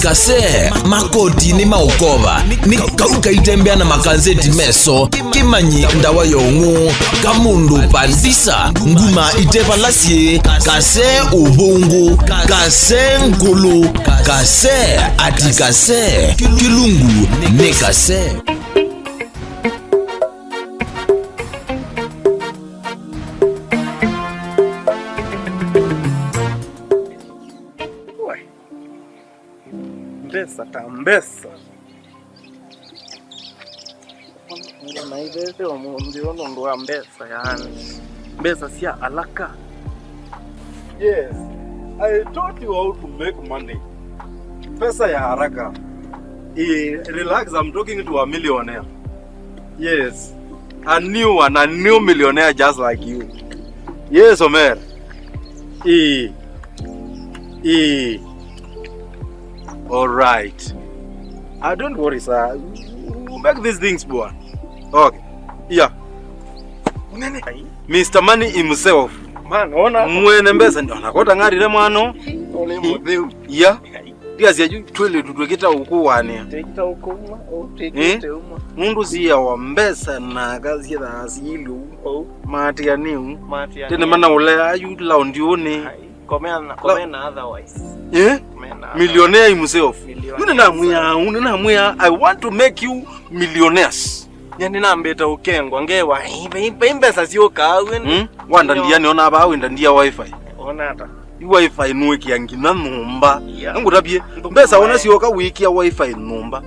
Kasee makoti ni maukova ni kauka itembea na makazeti meso kimanyi ndawa yongu kamundu pandisa nguma itepa lasie Kasee ubungu Kasee nkulu Kasee ati Kasee kilungu ne Kasee. Mbesa. Na ibete omundirono ndo Mbesa yani. Mbesa sia alaka. Yes, I taught you how to make money. Pesa ya haraka. Relax, I'm talking to a millionaire. Yes, a new millionaire just like you. Yes, Omer. All right. Don't worry, sir. We'll make these things, boy. Okay. Yeah. Mr. Money himself. Man, ona. Mwene Mbesa ndio anakota ngari le mwano. Ole mudeu. Yeah. Dia siya twele tutweketa ukuwane. Tekita ukuma, tekita uma. Mundu siya wa Mbesa na kazi ya asilu. Mati ya niu. Tene mana ule ayu laundione. Komena otherwise. Yeah? Millionaire himself. Unina I want to make you millionaires. Yani nambeta ukengwa ngewa Mbesa sio kawe. Wanda ndiani ona aba wenda ndia wifi. Ona ata. Wifi nuweki yangina numba. Ngutabye Mbesa ona sio ka wiki ya wifi numba.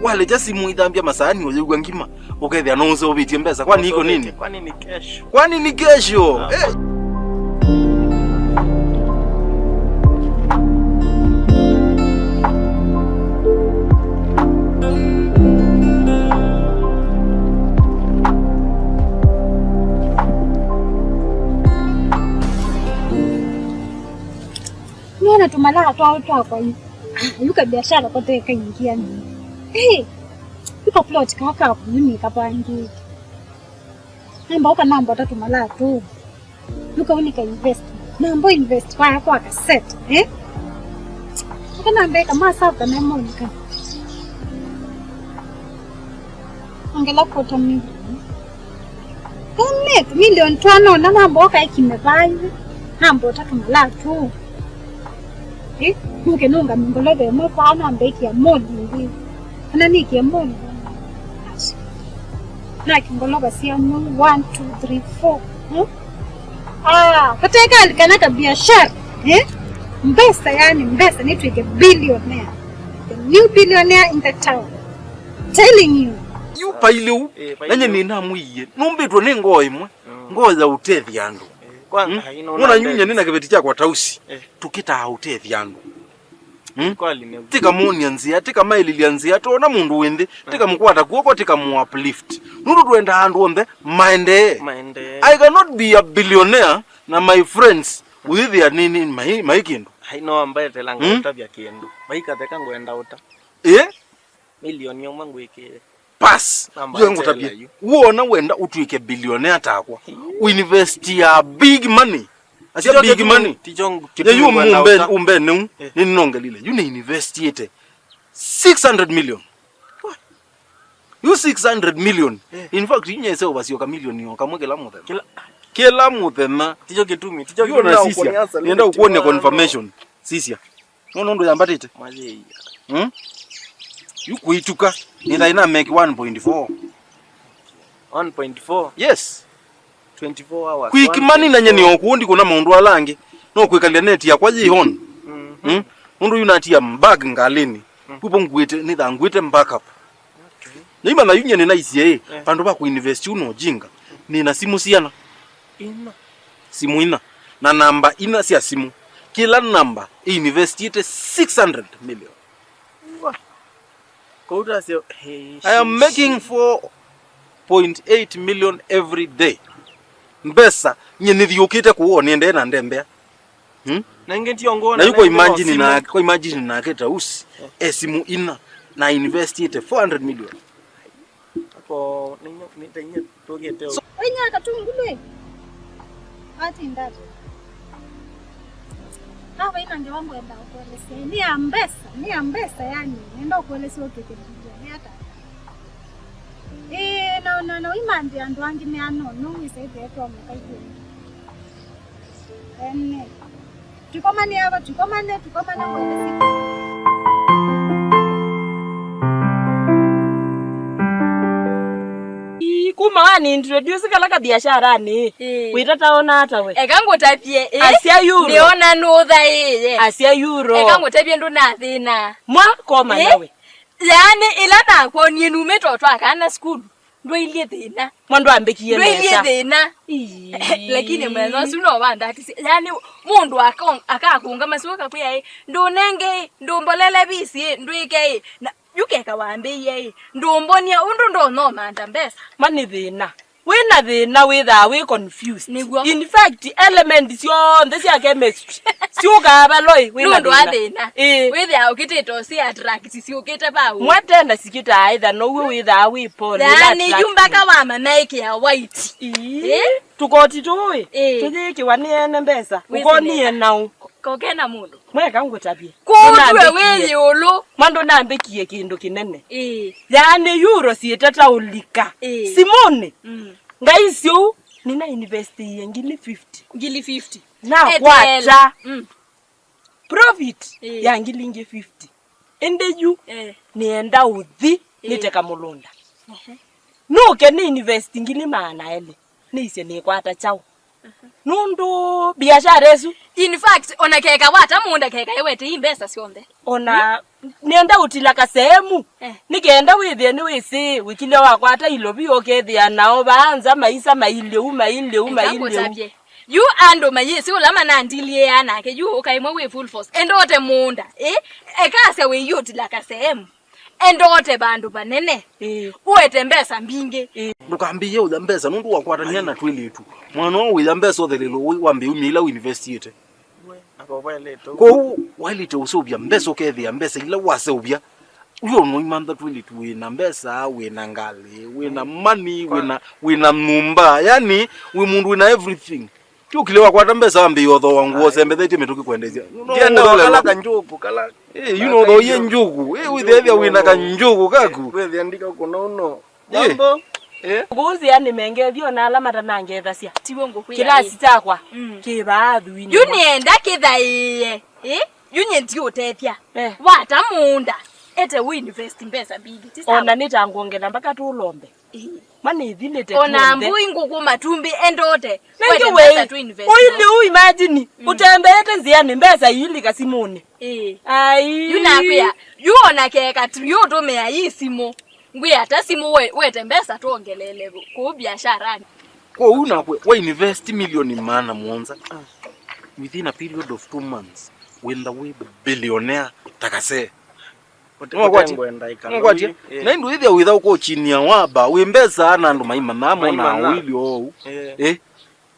Wale just muidambia masani oyegwa ngima. Okethia no nse obitie Mbesa kwani iko nini? Kwani ni kesho? Nona tumala atwa kwa yuka biashara kote kaingia ni. Yuka plot kaka kuni kapangi. Namba tatu mala tu. Yuka unika invest. Namba invest kwa cassette, Kana mbeka masaka na monika. Angela kota mimi. Kone milioni 5 na namba kimebai. Namba tatu mala tu. Nuke nunga mingolove mfano ambeki ya modi hivi. Ananiki ya modi. Na kingolova si ya 1 2 3 4. Kateka alikana biashara, Mbesa yani Mbesa ni tuike billionaire. The new billionaire in the town. Telling you. You pailu. Nanye ni namuiye. Numbitwa ni ngoi mwe. Ngoi za utethi yandu. Muna nyunya nina kibeti cha kwa tausi. Tukita hautethi yandu. Tika moni anzia, tika maili lianzia, tuona mundu wende, tika mkwata kuoko, tika mu-uplift. Nuru tuenda handu onde, maende. I cannot be a billionaire na my friends with their nini maikindu. Haino ambaye telanga utabia kiendu. Maika teka nguenda uta. Milioni yomangu ikele. Pass. Yuengu tabia. Uona wenda utuike billionaire takwa. Uinvesti ya big money. Asia big money. You umbe nung. Nini nonga lile. You investi 600 million. What? You 600 million. In fact, you nyese obasiyoka million yoka mweke la muthe. Kila muthe na. Tijo kitumi. You na sisia. Nienda ukuone confirmation. Sisia. Nondo yambatite. Maje. You kuituka. Nenda ina make 1.4. 1.4? Yes. 24 hours. Quick money na nyeni okundi kuna maundu alange. No kwikalia net ya kwaje ihon. Mundu yunatia mbag ngalini. Kupo ngwete nitha ngwete backup. Nima na yunya ni nice pandu ba ku invest uno jinga. Nina simu siana. Simu ina. Na namba ina sia simu. Kila namba invest 600 million. I am making 4.8 million every day. Mbesa nyeni thiukite kuo niende na ndembea. Na ngeti ongona na yuko imagine na keta usi esimu ina na invest 400 million. Hapo nitanya togete. Wenya katungule. Ati ndata. Hapa ina ndio wangu enda kuelezea. Ni ya Mbesa yani. Nenda kuelezea ukeke bilioni hata. No imandi andu wangi ni ano no isaidi yetu amukaiyo. Tukomane hapa tukomane kuelezea. Kuma wani introduce kala biashara ni. Wita taona hata we. Ekango tapie Asia euro. Niona nutha Asia euro. Ekango tapie ndo na thina. Mwa koma nawe. Yani ila na kwa ni nume toto akana school. Ndo ilie thina. Mwandu ambekie Ndo ilie thina. Lakini mwana suno banda ati yani mundu akakunga masuka kuya ndo nenge ndo mbolele bisi ndo ike yukeka wambiye ndombonia undu ndo no manda Mbesa mani thina wina thina witha we confused Niguo. In fact elements yo ndesi ya chemistry siuka baloi wina thina witha ukitito si attract si ukite bawo mwatenda sikita either no we witha we pole yani yumba ka wa make ya white tukoti tuwe tujiki waniene Mbesa ukoni nao kokena mundu mweka ngutapie kutwe wewe ulu mando nambekie kindu kinene yani euro sietata ulika simone ngaisio nina invest ngili 50 na kwacha profit ya ngili 50 endeju nienda uthi niteka mulunda nuke ni invest ngili maana ele nise ni kwata chao nundu biashara yesu in fact ona keka wata munda keka yewete imbesa siombe ona nienda utila ka sehemu nikaenda withie ni wisi wikile wakwa hata ilobi okethia nao baanza maisa maile you ando mayesi ulama na ndilie yana ke you ukaimwe we full force endote munda ekase we yutila ka sehemu endote bandu banene uwete Mbesa mbinge ndukambiye uza Mbesa nundu wakwatania na twilitu mwana wa Mbesa othelelo wambe umila university Ako waleto. ko walite usobya Mbesa okethia Mbesa ila waseubya uyo no imanda twilitu wina Mbesa wina ngale wina money wina numba yani we mundu wina everything tukilewa kwata Mbesa wambe yotho wangu osembe theti metuki kwendezia Ndienda kala kanjuku kala you know do ye njugu withethia wina kanjugu kaku wewe andika uko no jambo Guzi yani mengethio na alama tanangetha cia tiwongo kuya kirasi chakwa kibaathu ini yunienda kithaiye yunyenti utethia wata munda ete we invest Mbesa bidi tisa ona nitanguongela mpaka tulombe mani thilete ona mbui nguku matumbi endote wete Mbesa tu invest oili imagine utembete nziani Mbesa yili kasimune ai yunapia yuona keka tu yoto mea yisimo ngwe hata simu wete Mbesa tuongelele ku biashara ko una we invest million mana monza within a period of 2 months when the we billionaire takase ngwati na ndu ithia witha uko chini ya waba we Mbesa na ndu maima namo na wilio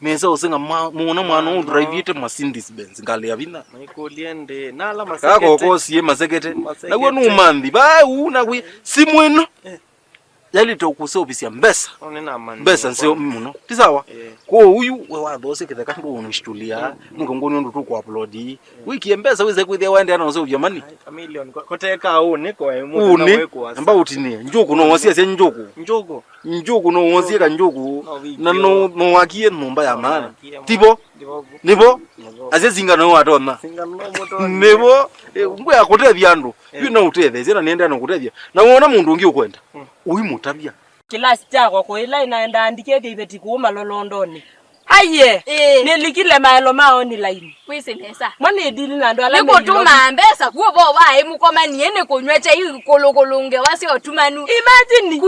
meza usenga muona mwana u drive ite Mercedes Benz ngale yavina maikoliende na ala maseke kako ko sie masekete na we no mandi ba una we simweno yali to kusobisia Mbesa onena mandi Mbesa sio muno tisawa ko uyu we wathose kitheka ndo unishtulia ngongoni ndo tuko upload wiki Mbesa weze kwithia waende ana usobia mani million koteka une ko emu na weko amba utinie njuku no wosia sia njuku no wosia ka njuku na no wakie nomba ya maana tipo nibo azezinga no watona nibo ngwe akutethia andu you know utethia zena nienda no kutethia na wona mundu ungi ukwenda uyi mutabia kilasi chakwa ko ila inaenda andikeke ibeti kuuma lolondoni aye nilikile maelo maoni line wese Mbesa mani dili na ndo ala niko tuma Mbesa kubo wae mukomani ene kunywecha ikolokolonge wasi otumanu imagine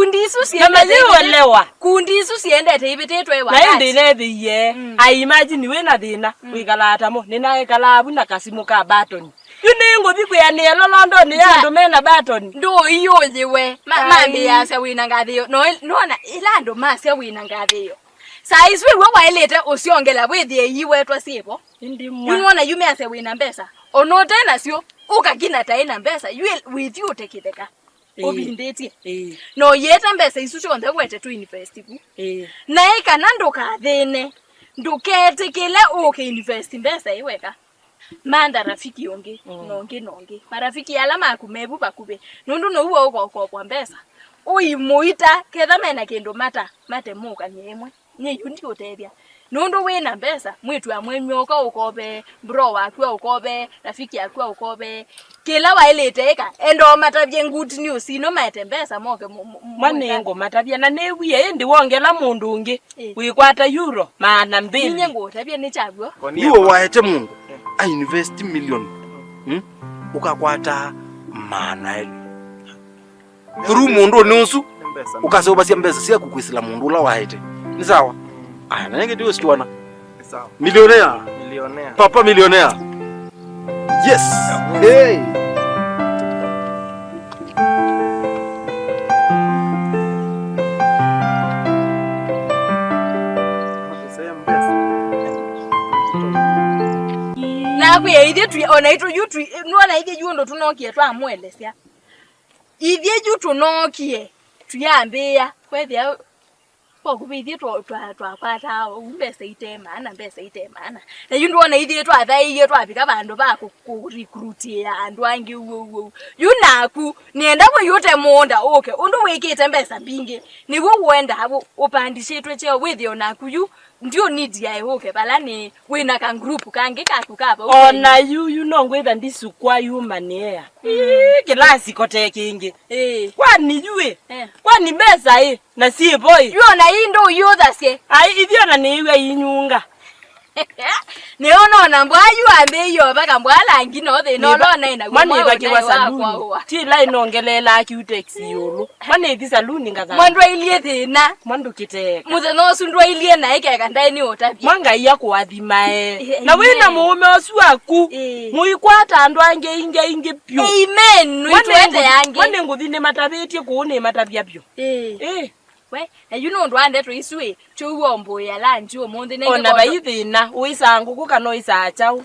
kundisu siende teibete ewa na ende ile I imagine we na thina wikala atamo nina ekala abu na kasimu ka batoni yuningo biku ya ni lolondoni ya ndo mena batoni ndo iyo yewe mambe yasa wina ngathio no na ilando mase wina ngathio size we wailete usiongela withie yiwetwa sipo ndimwa yunona yume ase wina Mbesa ono tena sio ukagina taina Mbesa you with you tekitheka obindetie no yeta Mbesa isucho onde kwete tu invest ku na ikana ndoka thene ndukete kile uke invest Mbesa iweka manda rafiki yonge nonge marafiki alama kumebu bakube nundu no uwo kwa Mbesa uimuita ketha mena kendo mate muka nyemwe ni yundi utethia nundu wina Mbesa mwitu amwenyoka ukobe bro wakwa ukobe rafiki akwa ukobe kila waileteka endo matabye nguti ni usino mate Mbesa moke mwanengo matabye na newiye ndi wongela mundu ungi wikwata euro maana mbili nyengo tabye ni chabwo niwo waete mungu a invest million ukakwata maana ele through mundu nusu ukasobasia Mbesa sia kukwisa mundu la waete ni sawa aya nange ndio sikiwana Sawa. Millionaire. Papa millionaire. Yes. Hey. na kwa ide tu ona itu yutu nuona ide yundo tunokie twa amwelesia ide yutu nokie tuyambia kwethia pokubithie twakwata Mbesa itemana na yundu ona ithie twathaiye twapika bandu ba ku recruitia andu angi yunaku nienda kwe yote monda okay undu wikite Mbesa bingi niwo wenda abo upandishitwe cheo withio naku yu ndio need ya okay balani wina kan group kange kakukapa ona you know ngwetha ndisukwa human air kilasi kote kingi kwani yue kwani Mbesa na si boy yona indo yothasie ai ithio na niwe inyunga neona na mbwayu ambe yo baka mbwala ngino the no lona ina mwana bakiwa saluni ti la inongelela akutexi yulu mwana ithi saluni ngaza mwandu ilie thina mwandu kiteka muthe no sundu ilie na ike kanda ni otabi mwanga iya kuathimae na wina muume osu aku muikwata andu ange inge pyo amen nuitwete yange mwana nguthine matabetie kuone matabia pyo we na yuno ndo ande to iswe chuwo mboya lanji omonde nenge ona baithina uisa nguku kana uisa chau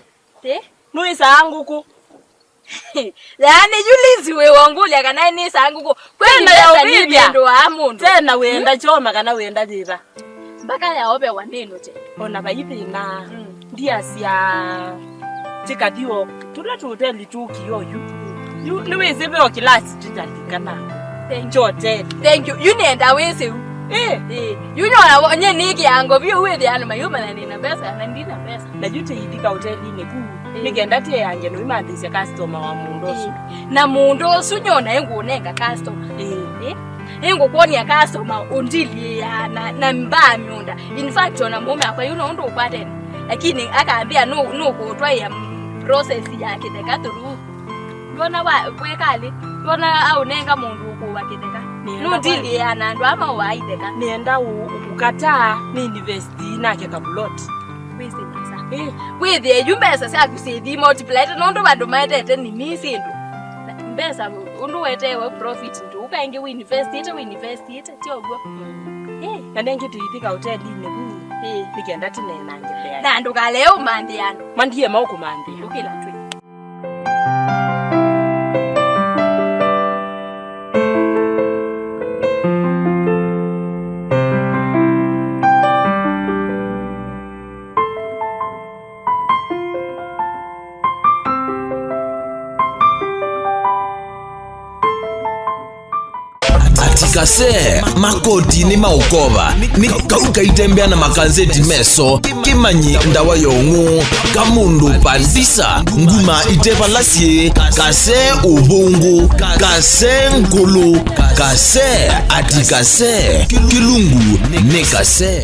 no isa nguku yani yulizi we wongulia kana ni isa nguku kwenda ya ubibia ndo amundu tena wenda choma kana wenda thiba mpaka ya obe waneno je ona baithina ndiasia tikadio turatuteli tukiyo yu niwe zibe o kilasi tutalikana thank you nenda wese yunyona wonye niki yango byo wethi anu mayuma na nina Mbesa na ndina Mbesa na jute yithika hoteli ni ku nigenda tie yange no imathisia customer wa mundu osu na mundu osu nyona engunenga customer engo kuonia customer undili ya na mbaa myunda in fact ona mume akwa yuno ndo upate lakini akaambia no kutwa ya process yake tekaturu yona wekali yona au nenga mundu kuwakiteka nundili ya nandu ama waideka nienda ukataa ni university nake kabulot wese nasa withi Mbesa sia kusethi multiply nondo bandu maetete ni misindu Mbesa undu wetewe profit ndu ukainge university tiogwo na nengi tuithika hoteli ni ku nikienda tinena ngebe na ndu kaleo mandiano mandie mauko mandi ukila twi Kasee makoti ni maukova ni kauka itembea na makanzeti meso kimanyi ndawa yongu kamundu pandisa nguma itepa lasie Kasee ubungu Kasee nkulu Kasee ati Kasee kilungu ni Kasee